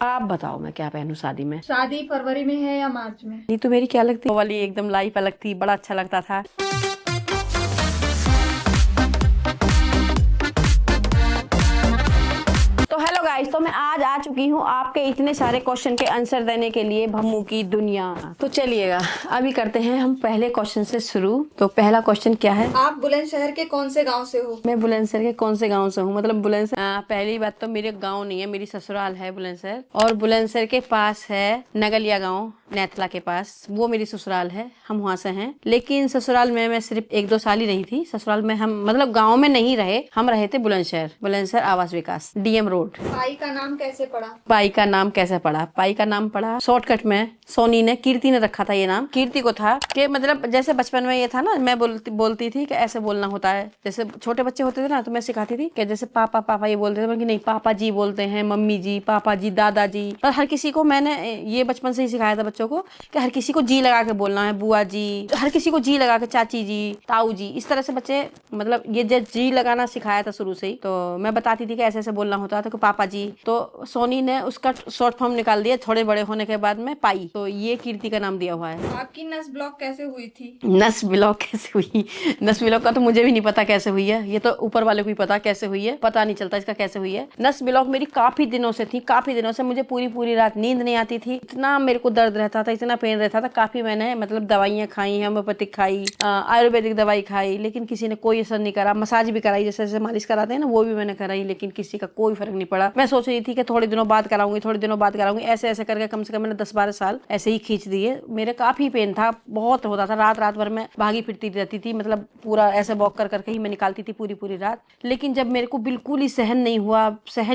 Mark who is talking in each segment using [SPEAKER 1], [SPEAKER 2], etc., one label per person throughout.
[SPEAKER 1] आप बताओ मैं क्या पहनूं शादी में।
[SPEAKER 2] शादी फरवरी में है या मार्च में?
[SPEAKER 1] नहीं तो मेरी क्या लगती, वो वाली एकदम लाइफ अलग थी, बड़ा अच्छा लगता था। तो हेलो गाइस, तो मैं आज आ चुकी हूँ आपके इतने सारे क्वेश्चन के आंसर देने के लिए भम्मू की दुनिया। तो चलिएगा अभी करते हैं हम पहले क्वेश्चन से शुरू। तो पहला क्वेश्चन क्या है?
[SPEAKER 2] आप बुलंदशहर के कौन से गांव से हो?
[SPEAKER 1] मैं बुलंदशहर के कौन से गांव से हूँ? मतलब बुलंदशहर, पहली बात तो मेरे गांव नहीं है, मेरी ससुराल है बुलंदशहर। और बुलंदशहर के पास है नगलिया गांव, नेथला के पास, वो मेरी ससुराल है। हम वहाँ से हैं। लेकिन ससुराल में मैं सिर्फ 1-2 साल ही रही थी। ससुराल में हम मतलब गाँव में नहीं रहे, हम रहे थे बुलंदशहर आवास विकास, डीएम रोड।
[SPEAKER 2] भाई का नाम कैसे पड़ा?
[SPEAKER 1] पाई का नाम कैसे पड़ा? पाई का नाम पड़ा शॉर्टकट में, सोनी ने, कीर्ति ने रखा था ये नाम। कीर्ति को था कि मतलब जैसे बचपन में ये था ना, मैं बोलती थी कि ऐसे बोलना होता है। जैसे छोटे बच्चे होते थे ना, तो मैं सिखाती थी कि जैसे पापा पापा ये बोलते थे, बल्कि नहीं, पापा जी बोलते हैं, मम्मी जी, पापा जी, दादाजी। और हर किसी को मैंने ये बचपन से ही सिखाया था बच्चों को कि हर किसी को जी लगा के बोलना है, बुआ जी, हर किसी को जी लगा के, चाची जी, ताऊ जी, इस तरह से बच्चे मतलब ये जी लगाना सिखाया था शुरू से ही। तो मैं बताती थी कि ऐसे ऐसे बोलना होता था, पापा जी। तो सोनी ने उसका शॉर्ट फॉर्म निकाल दिया थोड़े बड़े होने के बाद में, पाई। तो ये कीर्ति का नाम दिया हुआ है।
[SPEAKER 2] आपकी नस ब्लॉक कैसे हुई थी?
[SPEAKER 1] नस ब्लॉक कैसे हुई? नस ब्लॉक का तो मुझे भी नहीं पता कैसे हुई है, ये तो ऊपर वाले को ही पता कैसे हुई है, पता नहीं चलता इसका कैसे हुई है। नस ब्लॉक मेरी काफी दिनों से थी, काफी दिनों से मुझे पूरी रात नींद नहीं आती थी, इतना मेरे को दर्द रहता था, इतना पेन रहता था। काफी मैंने मतलब दवाइयाँ खाई, होम्योपैथिक खाई, आयुर्वेदिक दवाई खाई, लेकिन किसी ने कोई असर नहीं करा। मसाज भी कराई, जैसे जैसे मालिश कराते हैं ना, वो भी मैंने कराई, लेकिन किसी का कोई फर्क नहीं पड़ा। मैं सोच रही थी कि थोड़े दिनों बाद कराऊंगी, थोड़े दिनों बाद कराऊंगी, ऐसे ऐसे करके कम से कम मैंने 10-12 साल ऐसे ही खींच दिए। मेरे काफी पेन था, बहुत होता था, रात भर में भागी फिरती रहती थी, मतलब पूरा ऐसे वॉक करके ही मैं निकालती थी पूरी रात। लेकिन जब मेरे को बिल्कुल ही सहन ही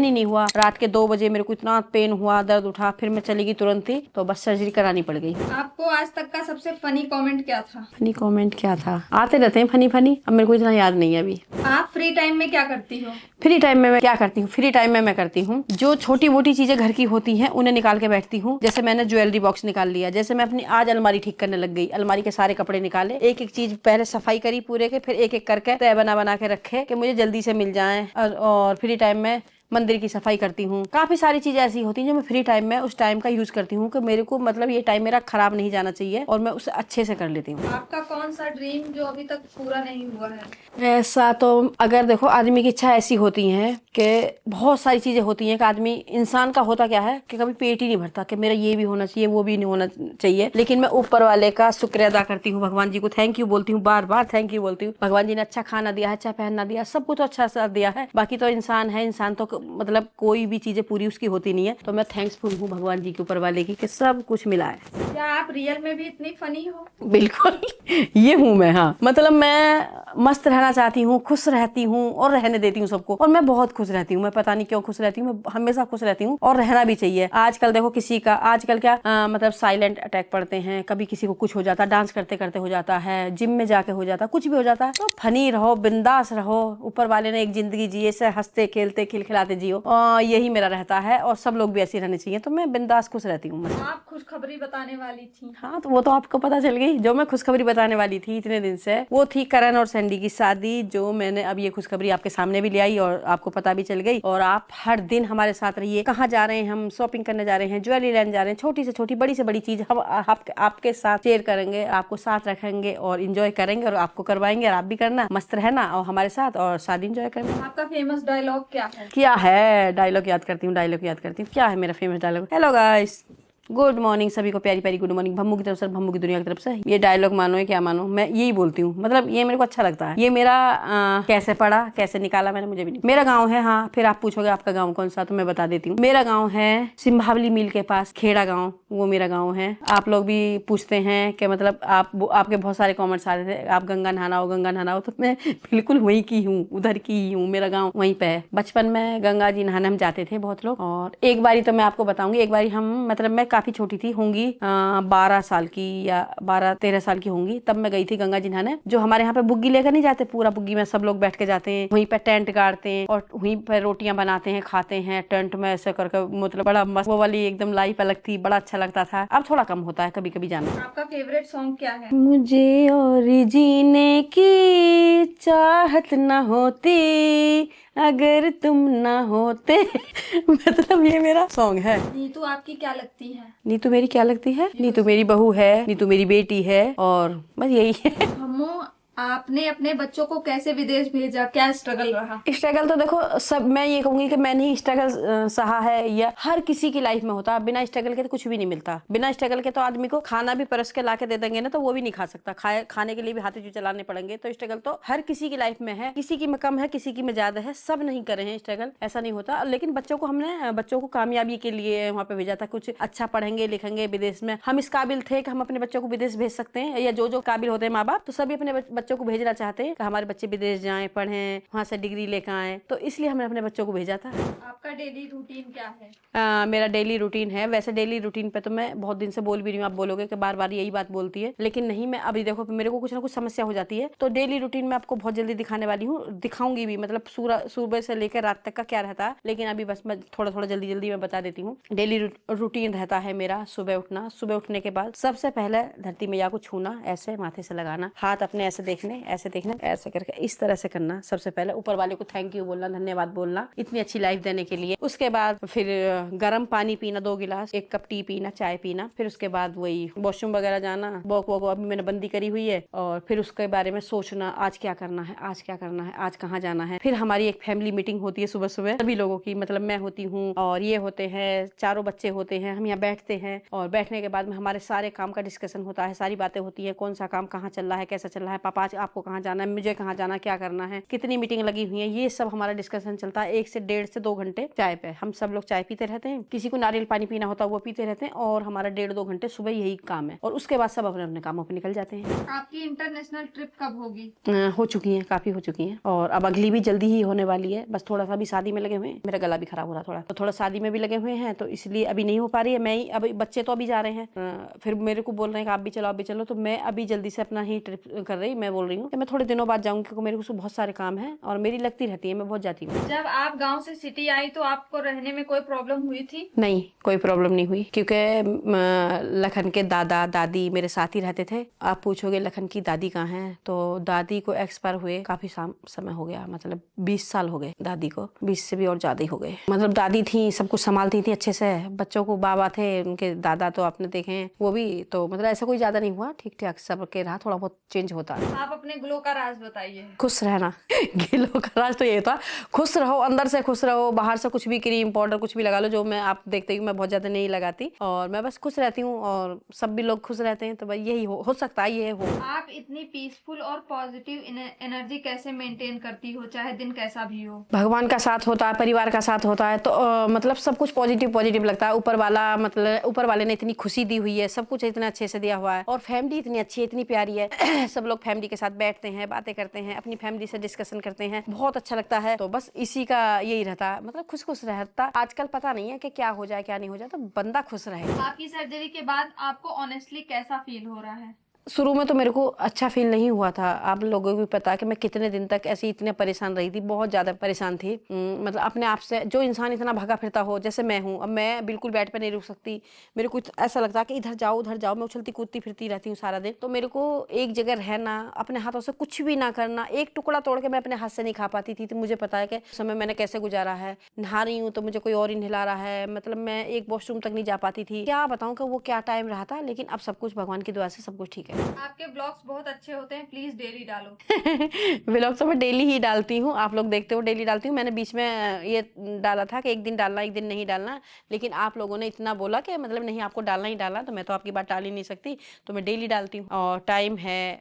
[SPEAKER 1] नहीं हुआ, रात के 2 बजे मेरे को इतना पेन हुआ, दर्द उठा, फिर मैं चली गई तुरंत ही, तो बस सर्जरी करानी पड़ गई।
[SPEAKER 2] आपको आज तक का सबसे फनी कमेंट क्या था?
[SPEAKER 1] फनी कमेंट क्या था? आते रहते हैं फनी, अब मेरे को इतना याद नहीं है अभी।
[SPEAKER 2] आप फ्री टाइम में क्या करती हो?
[SPEAKER 1] फ्री टाइम में मैं क्या करती हूँ? फ्री टाइम में मैं करती हूँ जो छोटी मोटी चीजें घर की होती हैं, उन्हें निकाल के बैठती हूँ। जैसे मैंने ज्वेलरी बॉक्स निकाल लिया, जैसे मैं अपनी आज अलमारी ठीक करने लग गई, अलमारी के सारे कपड़े निकाले, एक एक चीज पहले सफाई करी पूरे के, फिर एक एक करके तय बना के रखे कि मुझे जल्दी से मिल जाए। और फ्री टाइम में मंदिर की सफाई करती हूँ। काफी सारी चीजें ऐसी होती हैं जो मैं फ्री टाइम में उस टाइम का यूज करती हूँ कि मेरे को मतलब ये टाइम मेरा खराब नहीं जाना चाहिए, और मैं उसे अच्छे से कर लेती हूँ।
[SPEAKER 2] आपका कौन सा ड्रीम जो अभी तक पूरा नहीं हुआ है?
[SPEAKER 1] ऐसा तो अगर देखो, आदमी की इच्छा ऐसी होती है कि बहुत सारी चीजें होती हैं कि आदमी, इंसान का होता क्या है कि कभी पेट ही नहीं भरता कि मेरा ये भी होना चाहिए, वो भी नहीं होना चाहिए। लेकिन मैं ऊपर वाले का शुक्र अदा करती हूँ, भगवान जी को थैंक यू बोलती हूँ, बार थैंक यू बोलती हूँ। भगवान जी ने अच्छा खाना दिया है, अच्छा पहनना दिया, सब कुछ अच्छा सा दिया है। बाकी तो इंसान है, इंसान तो मतलब कोई भी चीजें पूरी उसकी होती नहीं है। तो मैं थैंकफुल हूँ भगवान जी के, ऊपर वाले की, कि सब कुछ मिला है।
[SPEAKER 2] क्या आप रियल में भी इतनी फनी हो?
[SPEAKER 1] बिल्कुल ये हूँ मैं। हाँ, मतलब मैं मस्त रहना चाहती हूँ, खुश रहती हूँ और रहने देती हूँ सबको। और मैं बहुत खुश रहती हूँ, मैं पता नहीं क्यों खुश रहती हूँ, मैं हमेशा खुश रहती हूँ, और रहना भी चाहिए। आजकल देखो किसी का, आजकल क्या मतलब साइलेंट अटैक पड़ते हैं, कभी किसी को कुछ हो जाता है, डांस करते करते हो जाता है, जिम में जाके हो जाता है, कुछ भी हो जाता है। तो फनी रहो, बिंदास रहो, ऊपर वाले ने एक जिंदगी जी, ऐसे हंसते खेलते खिलखिलाते जियो, यही मेरा रहता है। और सब लोग भी ऐसे रहने चाहिए। तो मैं बिंदास खुश रहती हूँ।
[SPEAKER 2] आप खुशखबरी बताने वाली थी।
[SPEAKER 1] हाँ, तो वो तो आपको पता चल गई। जो मैं खुशखबरी बताने वाली थी इतने दिन से, वो थी करण और सैंडी की शादी, जो मैंने अब ये खुशखबरी आपके सामने भी ले आई और आपको पता भी चल गई। और आप हर दिन हमारे साथ रहिए। कहाँ जा रहे हैं हम? शॉपिंग करने जा रहे हैं, ज्वेलरी लेने जा रहे हैं, छोटी से छोटी, बड़ी से बड़ी चीज हम आपके साथ शेयर करेंगे, आपको साथ रखेंगे और इंजॉय करेंगे, और आपको करवाएंगे, और आप भी करना, मस्त रहना और हमारे साथ, और शादी इंजॉय करना।
[SPEAKER 2] आपका फेमस डायलॉग क्या है?
[SPEAKER 1] क्या है? डायलॉग याद करती हूँ, क्या है मेरा famous dialogue? Hello guys, good morning, सभी को प्यारी प्यारी गुड मॉर्निंग, भम्मू की तरफ से, भम्मू की दुनिया की तरफ से। ये डायलॉग मानो या क्या मानो, मैं यही बोलती हूँ। मतलब ये मेरे को अच्छा लगता है। ये मेरा कैसे पढ़ा, कैसे निकाला मैंने, मुझे भी नहीं। मेरा गांव है, हाँ, फिर आप पूछोगे आपका गांव कौन सा, तो मैं बता देती हूँ। मेरा गांव है सिंभावली मिल के पास, खेड़ा गांव, वो मेरा गांव है। आप लोग भी पूछते हैं कि मतलब आपके बहुत सारे कॉमेंट्स आ रहे थे, आप गंगा नहाना हो, तो मैं बिल्कुल वहीं की हूँ, उधर की ही हूँ। मेरा गाँव वहीं पे है। बचपन में गंगा जी नहाने हम जाते थे बहुत लोग। और एक बारी तो मैं आपको बताऊंगी, एक बारी हम, मतलब मैं काफी छोटी थी, होंगी 12 साल की या 12-13 साल की होंगी, तब मैं गई थी गंगा जी नहाने। जो हमारे यहाँ पे बुग्गी लेकर नहीं जाते, पूरा बुग्गी में सब लोग बैठ के जाते हैं, वहीं पे टेंट गाड़ते हैं और वहीं पे रोटियां बनाते हैं, खाते हैं टेंट में ऐसे करके, मतलब बड़ा मस्त, वो वाली एकदम लाइफ अलग थी, बड़ा अच्छा लगता था। अब थोड़ा कम होता है कभी कभी जाना।
[SPEAKER 2] आपका फेवरेट सॉन्ग क्या है?
[SPEAKER 1] मुझे और जीने की चाहत न होती अगर तुम ना होते मतलब ये मेरा सॉन्ग है।
[SPEAKER 2] नीतू आपकी क्या लगती है?
[SPEAKER 1] नीतू मेरी क्या लगती है? नीतू मेरी बहू है, नीतू मेरी बेटी है, और बस यही है।
[SPEAKER 2] हमू, आपने अपने बच्चों को कैसे विदेश भेजा, क्या स्ट्रगल रहा?
[SPEAKER 1] स्ट्रगल तो देखो, सब मैं ये कहूंगी कि मैंने ही स्ट्रगल सहा है, या हर किसी की लाइफ में होता। बिना स्ट्रगल के तो कुछ भी नहीं मिलता। बिना स्ट्रगल के तो आदमी को खाना भी परस के ला के दे देंगे ना तो वो भी नहीं खा सकता। खाने के लिए भी हाथ जो चलाने पड़ेंगे। तो स्ट्रगल तो हर किसी की लाइफ में है, किसी की में कम है, किसी की में ज्यादा है, सब नहीं करे हैं स्ट्रगल, ऐसा नहीं होता। लेकिन बच्चों को कामयाबी के लिए वहाँ पे भेजा था। कुछ अच्छा पढ़ेंगे लिखेंगे विदेश में। हम इस काबिल थे कि हम अपने बच्चों को विदेश भेज सकते हैं, या जो काबिल होते हैं माँ बाप तो सभी अपने बच्चों को भेजना चाहते हैं कि हमारे बच्चे विदेश जाएं, पढ़ें, वहाँ से डिग्री लेकर आए। तो इसलिए हमने अपने बच्चों को भेजा था।
[SPEAKER 2] आपका डेली रूटीन क्या है?
[SPEAKER 1] मेरा डेली रूटीन है, वैसे डेली रूटीन पे तो मैं बहुत दिन से बोल भी रही हूँ। आप बोलोगे कि बार बार यही बात बोलती है, लेकिन नहीं, मैं अभी देखो मेरे को कुछ ना कुछ समस्या हो जाती है तो डेली रूटीन में आपको बहुत जल्दी दिखाने वाली हूँ, दिखाऊंगी भी। मतलब सुबह से लेकर रात तक का क्या रहता है, लेकिन अभी बस मैं थोड़ा जल्दी मैं बता देती हूँ। डेली रूटीन रहता है मेरा सुबह उठना। सुबह उठने के बाद सबसे पहले धरती मैया को छूना, ऐसे माथे से लगाना, हाथ अपने ऐसे देखने, ऐसे करके इस तरह से करना। सबसे पहले ऊपर वाले को थैंक यू बोलना, धन्यवाद बोलना इतनी अच्छी लाइफ देने के लिए। उसके बाद फिर गर्म पानी पीना 2 गिलास, 1 कप टी पीना, चाय पीना। फिर उसके बाद वही वॉशरूम वगैरह जाना, वॉक अभी मैंने बंदी करी हुई है। और फिर उसके बारे में सोचना, आज क्या करना है, आज कहाँ जाना है। फिर हमारी एक फैमिली मीटिंग होती है सुबह सुबह सभी लोगों की, मतलब मैं होती हूँ और ये होते हैं, चारों बच्चे होते हैं। हम यहाँ बैठते हैं और बैठने के बाद में हमारे सारे काम का डिस्कशन होता है, सारी बातें होती है, कौन सा काम कहाँ चल रहा है, कैसा चल रहा है, पापा आज आपको कहाँ जाना है, मुझे कहाँ जाना, क्या करना है, कितनी मीटिंग लगी हुई है, ये सब हमारा डिस्कशन चलता है। 1 से 1.5 से 2 घंटे चाय पे हम सब लोग चाय पीते रहते हैं। किसी को नारियल पानी पीना होता है वो पीते रहते हैं, और हमारा 1.5-2 घंटे सुबह यही काम है। और उसके बाद सब अपने अपने कामों पे निकल जाते हैं।
[SPEAKER 2] आपकी इंटरनेशनल ट्रिप कब होगी?
[SPEAKER 1] हो चुकी है, काफी हो चुकी है, और अब अगली भी जल्दी ही होने वाली है। बस थोड़ा सा भी शादी में लगे हुए हैं, मेरा गला भी खराब हो रहा थोड़ा, तो थोड़ा शादी में भी लगे हुए हैं, तो इसलिए अभी नहीं हो पा रही है। मैं ही अभी, बच्चे तो अभी जा रहे हैं, फिर मेरे को बोल रहे हैं कि आप भी चलो, तो मैं अभी जल्दी से अपना ही ट्रिप कर रही। मैं बोल रही हूँ कि मैं थोड़े दिनों बाद जाऊंगी, क्योंकि मेरे को बहुत सारे काम है और मेरी लगती रहती है, मैं बहुत जाती हूँ।
[SPEAKER 2] जब आप गांव से सिटी आई तो आपको रहने में कोई प्रॉब्लम हुई थी?
[SPEAKER 1] नहीं, कोई प्रॉब्लम नहीं हुई, क्योंकि लखन के दादा दादी मेरे साथ ही रहते थे। आप पूछोगे लखन की दादी कहाँ है, तो दादी को एक्सपायर हुए काफी समय हो गया, मतलब 20 साल हो गए दादी को, 20 से भी और ज्यादा ही हो गए। मतलब दादी थी, सब कुछ संभालती थी अच्छे से। बच्चों को बाबा थे, उनके दादा तो आपने देखे हैं, वो भी तो मतलब ऐसा कोई ज्यादा नहीं हुआ, ठीक ठाक सब के रहा, थोड़ा बहुत चेंज होता है।
[SPEAKER 2] आप अपने ग्लो का राज बताइए।
[SPEAKER 1] खुश रहना गिलो का राज तो ये था, खुश रहो, अंदर से खुश रहो, बाहर से कुछ भी क्रीम पाउडर कुछ भी लगा लो, जो मैं आप देखते हो मैं बहुत ज्यादा नहीं लगाती, और मैं बस खुश रहती हूँ और सब भी लोग खुश रहते हैं, तो भाई यही हो सकता है, ये हो।
[SPEAKER 2] आप इतनी पीसफुल और पॉजिटिव एनर्जी कैसे मेंटेन करती हो, चाहे दिन कैसा भी हो?
[SPEAKER 1] भगवान का साथ होता है, परिवार का साथ होता है, तो मतलब सब कुछ पॉजिटिव लगता है। ऊपर वाले ने इतनी खुशी दी हुई है, सब कुछ इतना अच्छे से दिया हुआ है, और फैमिली इतनी अच्छी है, इतनी प्यारी है। सब लोग फैमिली के साथ बैठते हैं, बातें करते हैं, अपनी फैमिली से डिस्कशन करते हैं, बहुत अच्छा लगता है। तो बस इसी का यही रहता है, मतलब खुश रहता। आजकल पता नहीं है कि क्या हो जाए क्या नहीं हो जाए, तो बंदा खुश रहे।
[SPEAKER 2] आपकी सर्जरी के बाद आपको ऑनेस्टली कैसा फील हो रहा है?
[SPEAKER 1] शुरू में तो मेरे को अच्छा फील नहीं हुआ था। आप लोगों को भी पता है कि मैं कितने दिन तक ऐसी इतने परेशान रही थी, बहुत ज्यादा परेशान थी। मतलब अपने आप से, जो इंसान इतना भागा फिरता हो जैसे मैं हूँ, अब मैं बिल्कुल बेड पे नहीं रुक सकती। मेरे को ऐसा लगता है कि इधर जाओ उधर जाओ, मैं उछलती कूदती फिरती रहती हूँ सारा दिन। तो मेरे को एक जगह रहना, अपने हाथों से कुछ भी ना करना, एक टुकड़ा तोड़ के मैं अपने हाथ से नहीं खा पाती थी। तो मुझे पता है कि उस समय मैंने कैसे गुजारा है। नहा रही हूँ तो मुझे कोई और ही नहला रहा है, मतलब मैं एक वॉशरूम तक नहीं जा पाती थी। क्या बताऊँ कि वो क्या टाइम रहा था, लेकिन अब सब कुछ भगवान की दुआ से सब कुछ ठीक है।
[SPEAKER 2] आपके ब्लॉग्स बहुत अच्छे होते हैं, प्लीज डेली डालो।
[SPEAKER 1] व्लॉग तो मैं डेली ही डालती हूँ, आप लोग देखते हो डेली डालती हूँ। मैंने बीच में ये डाला था कि एक दिन डालना एक दिन नहीं डालना, लेकिन आप लोगों ने इतना बोला कि मतलब नहीं आपको डालना ही डालना, तो मैं तो आपकी बात टाल ही नहीं सकती, तो मैं डेली डालती हूँ। और टाइम है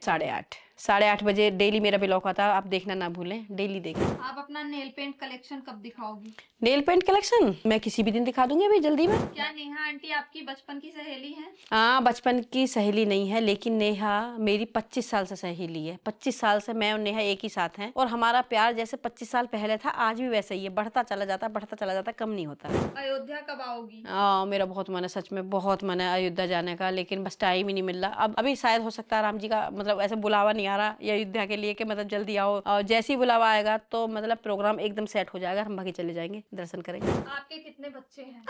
[SPEAKER 1] 8:30 बजे डेली मेरा व्लॉग आता है, आप देखना ना भूलें, डेली देखें।
[SPEAKER 2] आप अपना नेल पेंट कलेक्शन कब दिखाओगी?
[SPEAKER 1] नेल पेंट कलेक्शन मैं किसी भी दिन दिखा दूंगी, अभी जल्दी में।
[SPEAKER 2] क्या नेहा आंटी आपकी बचपन की सहेली है?
[SPEAKER 1] हाँ, बचपन की सहेली नहीं है, लेकिन नेहा मेरी 25 साल से सहेली है। 25 साल से मैं और नेहा एक ही साथ हैं, और हमारा प्यार जैसे 25 साल पहले था आज भी वैसे ही है, बढ़ता चला जाता, कम नहीं होता।
[SPEAKER 2] अयोध्या कब आओगी?
[SPEAKER 1] मेरा बहुत मन है, सच में बहुत मन है अयोध्या जाने का, लेकिन बस टाइम ही नहीं मिल रहा। अब अभी शायद हो सकता है राम जी का मतलब ऐसे बुलावा नहीं आ रहा या अयोध्या के लिए कि मतलब जल्दी आओ, और जैसे ही बुलावा आएगा तो मतलब प्रोग्राम एकदम सेट हो जाएगा, हम भागे चले जाएंगे, दर्शन करेंगे।
[SPEAKER 2] आपके कितने बच्चे हैं?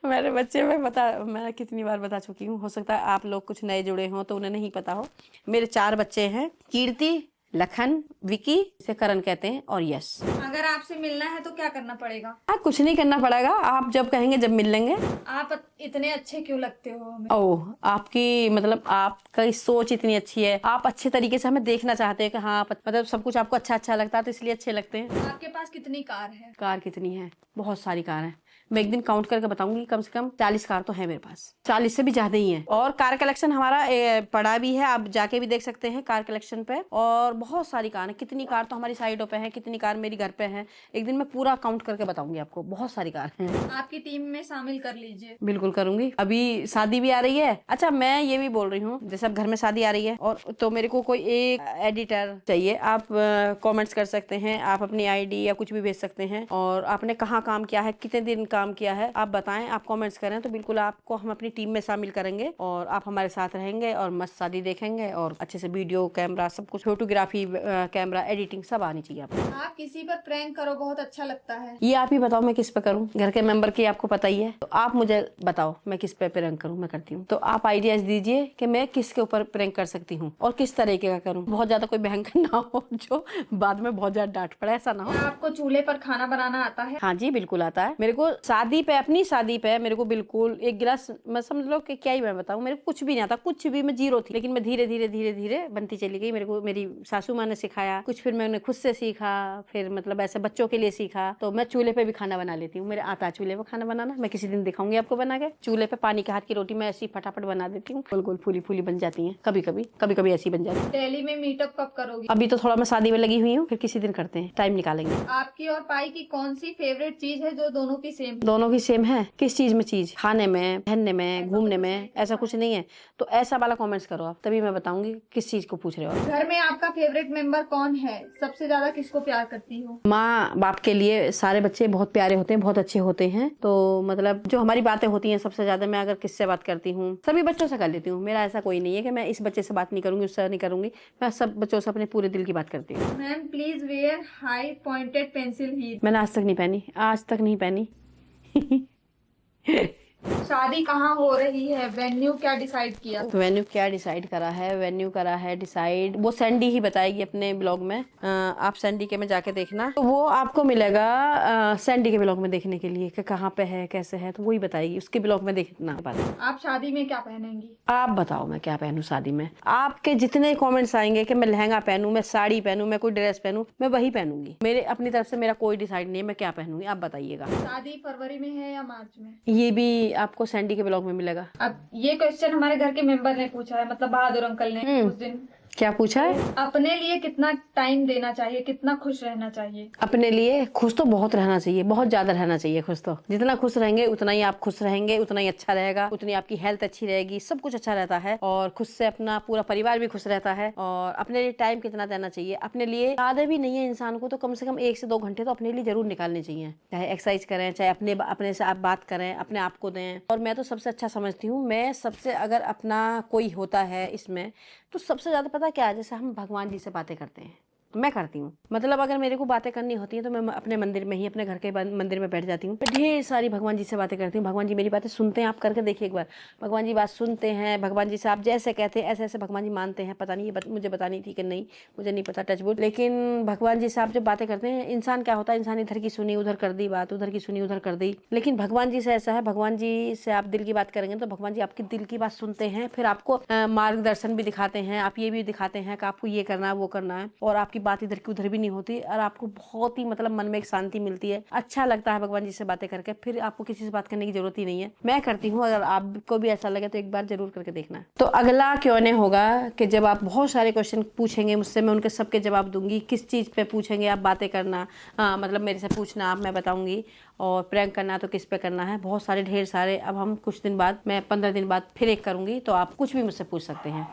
[SPEAKER 1] मेरे बच्चे मैं कितनी बार बता चुकी हूँ, हो सकता है आप लोग कुछ नए जुड़े हों तो उन्हें नहीं पता हो। मेरे 4 बच्चे हैं, कीर्ति, लखन, विकी, इसे करण कहते हैं, और यश।
[SPEAKER 2] अगर आपसे मिलना है तो क्या करना पड़ेगा?
[SPEAKER 1] कुछ नहीं करना पड़ेगा, आप जब कहेंगे जब मिल लेंगे।
[SPEAKER 2] आप इतने अच्छे क्यों लगते हो हमें?
[SPEAKER 1] ओह, आपकी मतलब आपकी सोच इतनी अच्छी है, आप अच्छे तरीके से हमें देखना चाहते हैं कि हाँ मतलब सब कुछ आपको अच्छा अच्छा लगता है, तो इसलिए अच्छे लगते हैं।
[SPEAKER 2] आपके पास कितनी कार है?
[SPEAKER 1] कार कितनी है? बहुत सारी कार है, मैं एक दिन काउंट करके बताऊंगी। कम से कम 40 कार तो है मेरे पास, 40 से भी ज्यादा ही है। और कार कलेक्शन हमारा पड़ा भी है, आप जाके भी देख सकते हैं कार कलेक्शन पे। और बहुत सारी कार है, कितनी कार तो हमारी साइडों पे है, कितनी कार मेरी घर पे है, एक दिन मैं पूरा काउंट करके बताऊंगी आपको। बहुत सारी कार है,
[SPEAKER 2] आपकी टीम में शामिल कर लीजिए।
[SPEAKER 1] बिल्कुल करूंगी। अभी शादी भी आ रही है। अच्छा, मैं ये भी बोल रही हूँ, जैसे अब घर में शादी आ रही है और तो मेरे को कोई एक एडिटर चाहिए। आप कमेंट्स कर सकते हैं, आप अपनी आईडी या कुछ भी भेज सकते हैं, और आपने कहाँ काम किया है, कितने दिन काम किया है, आप बताएं, आप कमेंट्स करें, तो बिल्कुल आपको हम अपनी टीम में शामिल करेंगे और आप हमारे साथ रहेंगे और मस्त शादी देखेंगे। और अच्छे से वीडियो कैमरा सब कुछ, फोटोग्राफी कैमरा एडिटिंग सब आनी चाहिए आपको।
[SPEAKER 2] आप किसी पर प्रैंक करो, बहुत अच्छा लगता है।
[SPEAKER 1] ये आप ही बताओ मैं किस पे करूं, घर के मेंबर की आपको पता ही है, तो आप मुझे बताओ मैं किस पे प्रैंक करूं। मैं करती हूं, तो आप आइडियाज दीजिए कि मैं किसके ऊपर प्रैंक कर सकती हूं और किस तरीके का करूं। बहुत ज्यादा कोई भयंकर ना हो जो बाद में बहुत ज्यादा डांट पड़े, ऐसा ना हो।
[SPEAKER 2] आपको चूल्हे पर खाना बनाना आता है?
[SPEAKER 1] हाँ जी, बिल्कुल आता है मेरे को। शादी पे, अपनी शादी पे मेरे को बिल्कुल एक गिलास, मैं समझ लो कि क्या ही मैं बताऊं, मेरे को कुछ भी नहीं आता, कुछ भी, मैं जीरो थी। लेकिन मैं धीरे धीरे धीरे धीरे बनती चली गई। मेरे को मेरी सासू माँ ने सिखाया कुछ, फिर मैंने खुद से सीखा, फिर मतलब ऐसे बच्चों के लिए सीखा। तो मैं चूल्हे पे भी खाना बना लेती हूँ, मेरे आता है चूल्हे पे खाना बनाना। मैं किसी दिन दिखाऊंगी आपको बना के। चूल्हे पे पानी के हाथ की रोटी मैं ऐसी फटाफट बना देती हूँ, गोल गोल फूली फूली बन जाती है। कभी कभी ऐसी बन जाती है।
[SPEAKER 2] दिल्ली में मीटअप कब करोगी?
[SPEAKER 1] अभी तो थोड़ा मैं शादी में लगी हुई हूँ, फिर किसी दिन करते हैं, टाइम निकालेंगे।
[SPEAKER 2] आपकी और पाई की कौन सी फेवरेट चीज है जो दोनों की सेम?
[SPEAKER 1] दोनों की सेम है? किस चीज में? चीज खाने में, पहनने में, घूमने में, ऐसा कुछ नहीं है। तो ऐसा वाला कमेंट्स करो आप, तभी मैं बताऊंगी किस चीज को पूछ रहे हो आप।
[SPEAKER 2] घर में आपका फेवरेट मेंबर कौन है? सबसे ज्यादा किसको प्यार करती हो?
[SPEAKER 1] माँ बाप के लिए सारे बच्चे बहुत प्यारे होते हैं, बहुत अच्छे होते हैं। तो मतलब जो हमारी बातें होती हैं सबसे ज्यादा, मैं अगर किससे बात करती हूँ, सभी बच्चों से कर लेती हूँ। मेरा ऐसा कोई नहीं है कि मैं इस बच्चे से बात नहीं करूंगी, उससे नहीं करूंगी। मैं सब बच्चों से अपने पूरे दिल की बात करती हूँ।
[SPEAKER 2] Ma'am please wear high pointed pencil heel.
[SPEAKER 1] मैंने आज तक नहीं पहनी, आज तक नहीं पहनी।
[SPEAKER 2] शादी कहाँ हो रही है? वेन्यू क्या डिसाइड किया?
[SPEAKER 1] वेन्यू क्या डिसाइड करा है? वेन्यू करा है डिसाइड, वो सैंडी ही बताएगी अपने ब्लॉग में। आप सैंडी के में जाके देखना, तो वो आपको मिलेगा सैंडी के ब्लॉग में देखने के लिए कि कहाँ पे है, कैसे है, तो वही बताएगी, उसके ब्लॉग में देखना।
[SPEAKER 2] आप शादी में क्या पहनेंगी?
[SPEAKER 1] आप बताओ मैं क्या पहनूं शादी में? आपके जितने कमेंट्स आएंगे कि मैं लहंगा पहनूं, मैं साड़ी पहनूं, मैं कोई ड्रेस पहनूं, मैं वही पहनूंगी। मेरे अपनी तरफ से मेरा कोई डिसाइड नहीं है मैं क्या पहनूंगी, आप बताइएगा।
[SPEAKER 2] शादी फरवरी में है या मार्च में?
[SPEAKER 1] ये भी आपको सैंडी के ब्लॉग में मिलेगा।
[SPEAKER 2] अब ये क्वेश्चन हमारे घर के मेंबर ने पूछा है, मतलब बहादुर अंकल ने उस दिन।
[SPEAKER 1] क्या पूछा है?
[SPEAKER 2] अपने लिए कितना टाइम देना चाहिए, कितना खुश रहना चाहिए?
[SPEAKER 1] अपने लिए खुश तो बहुत रहना चाहिए, बहुत ज्यादा रहना चाहिए खुश। तो जितना खुश रहेंगे उतना ही आप खुश रहेंगे, उतना ही अच्छा रहेगा, उतनी आपकी हेल्थ अच्छी रहेगी, सब कुछ अच्छा रहता है। और खुद से अपना पूरा परिवार भी खुश रहता है। और अपने लिए टाइम कितना देना चाहिए? अपने लिए ज्यादा भी नहीं है इंसान को, तो कम से कम 1 से 2 घंटे तो अपने लिए जरूर निकालने चाहिए। चाहे एक्सरसाइज करें, चाहे अपने से आप बात करें, अपने आप को दें। और मैं तो सबसे अच्छा समझती हूँ, मैं सबसे अगर अपना कोई होता है इसमें, तो सबसे ज्यादा पता क्या है, जैसे हम भगवान जी से बातें करते हैं, मैं करती हूँ। मतलब अगर मेरे को बातें करनी होती है तो मैं अपने मंदिर में ही, अपने घर के मंदिर में बैठ जाती हूँ, ढेर सारी भगवान जी से बातें करती हूँ। भगवान जी मेरी बातें सुनते हैं, आप करके देखिए एक बार। भगवान जी बात सुनते हैं, भगवान जी से आप जैसे कहते हैं ऐसे ऐसे भगवान जी मानते हैं। पता नहीं ये मुझे बतानी थी कि नहीं, मुझे नहीं पता, टचवुड। लेकिन भगवान जी से आप जब बातें करते हैं, इंसान क्या होता है, इंसान इधर की सुनी उधर कर दी बात, उधर की सुनी उधर कर दी। लेकिन भगवान जी से ऐसा है, भगवान जी से आप दिल की बात करेंगे तो भगवान जी आपकी दिल की बात सुनते हैं, फिर आपको मार्गदर्शन भी दिखाते हैं। आप ये भी दिखाते हैं कि आपको ये करना है, वो करना है, और आपकी बात इधर की उधर भी नहीं होती, और आपको बहुत ही मतलब मन में एक शांति मिलती है। अच्छा लगता है भगवान जी से बातें करके, फिर आपको किसी से बात करने की जरूरत ही नहीं है। मैं करती हूँ, अगर आपको भी ऐसा लगे तो एक बार जरूर करके देखना। तो अगला Q&A होगा कि जब आप बहुत सारे क्वेश्चन पूछेंगे मुझसे, मैं उनके सबके जवाब दूंगी। किस चीज पे पूछेंगे आप बातें करना, मतलब मेरे से पूछना, आप मैं बताऊंगी। और प्रैंक करना तो किस पे करना है, बहुत सारे, ढेर सारे। अब हम कुछ दिन बाद, मैं 15 दिन बाद फिर एक करूंगी, तो आप कुछ भी मुझसे पूछ सकते हैं।